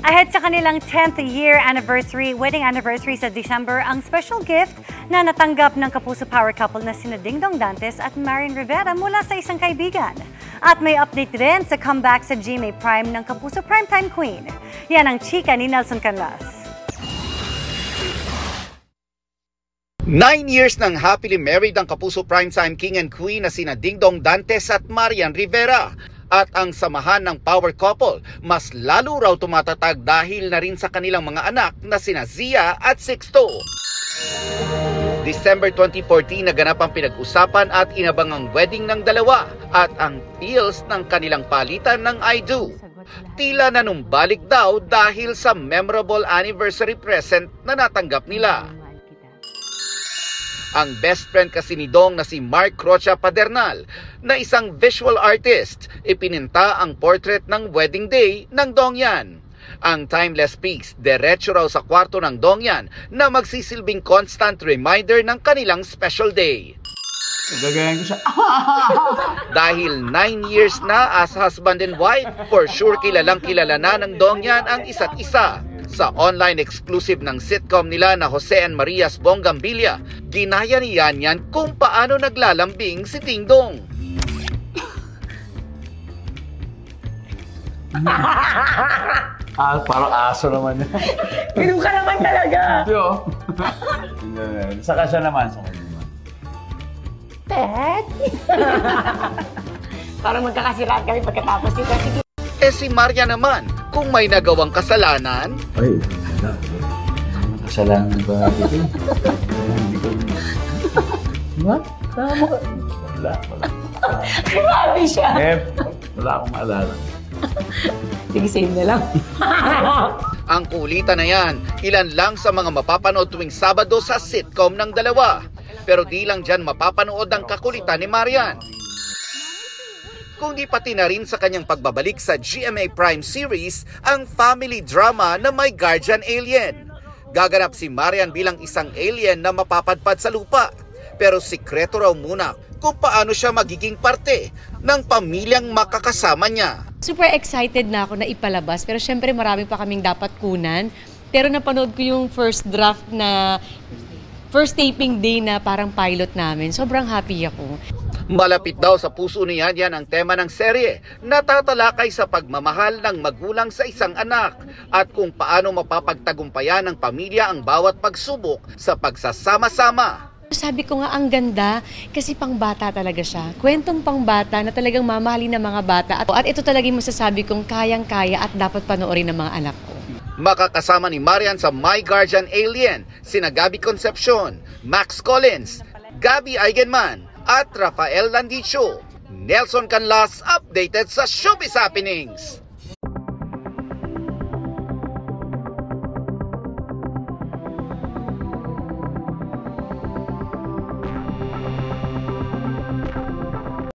Ahead sa kanilang 10th year anniversary, wedding anniversary sa December, ang special gift na natanggap ng Kapuso Power couple na sina Dingdong Dantes at Marian Rivera mula sa isang kaibigan. At may update din sa comeback sa GMA Prime ng Kapuso Primetime Queen. Yan ang chika ni Nelson Canlas. 9 years nang happily married ang Kapuso Primetime King and Queen na sina Dingdong Dantes at Marian Rivera. At ang samahan ng power couple mas lalo raw tumatatag dahil na rin sa kanilang mga anak na sina Zia at Sixto. December 2014 naganap ang pinag-usapan at inabangang wedding ng dalawa at ang feels ng kanilang palitan ng I do. Tila nanumbalik daw dahil sa memorable anniversary present na natanggap nila. Ang best friend kasi ni Dong na si Mark Rocha Padernal na isang visual artist, ipininta ang portrait ng wedding day ng Dongyan. Ang timeless piece, diretso raw sa kwarto ng Dongyan na magsisilbing constant reminder ng kanilang special day. Gagayan ko siya. Dahil 9 years na as husband and wife, for sure kilalang kilala na ng Dongyan ang isa't isa. Sa online exclusive ng sitcom nila na Jose and Maria's Bonggambilya, ginaya ni Yan kung paano naglalambing si Dingdong. Parang aso naman yan. Ganun ka naman talaga. Yo. Saka siya naman. Pet? Parang magkakasiraan kami pagkatapos dito. Si Maria naman, kung may nagawang kasalanan, Ay, wala. Kasalanan ba dito? Hindi ko. What? Tama ka. Wala. Grabe siya. Wala akong maalala. Sige, save na lang. ang kulitan na yan, ilan lang sa mga mapapanood tuwing Sabado sa sitcom ng dalawa. Pero di lang dyan mapapanood ang kakulitan ni Marian, kundi pati na rin sa kanyang pagbabalik sa GMA Prime series, ang family drama na may guardian alien. Gaganap si Marian bilang isang alien na mapapadpad sa lupa. Pero sikreto raw muna kung paano siya magiging parte ng pamilyang makakasama niya. Super excited na ako na ipalabas, pero syempre maraming pa kaming dapat kunan. Pero napanood ko yung first draft na first taping day na parang pilot namin. Sobrang happy ako. Malapit daw sa puso ni Yan ang tema ng serye, natatalakay sa pagmamahal ng magulang sa isang anak at kung paano mapapagtagumpayan ng pamilya ang bawat pagsubok sa pagsasama-sama. Sabi ko nga ang ganda kasi pangbata talaga siya. Kwentong pangbata na talagang mamahalin ng mga bata. At ito talaga yung masasabi kong kayang-kaya at dapat panoorin ng mga anak ko. Makakasama ni Marian sa My Guardian Alien, sina Gabby Concepcion, Max Collins, Gabby Eigenman, at Rafael Landicho. Nelson Canlas, updated sa Showbiz Happenings.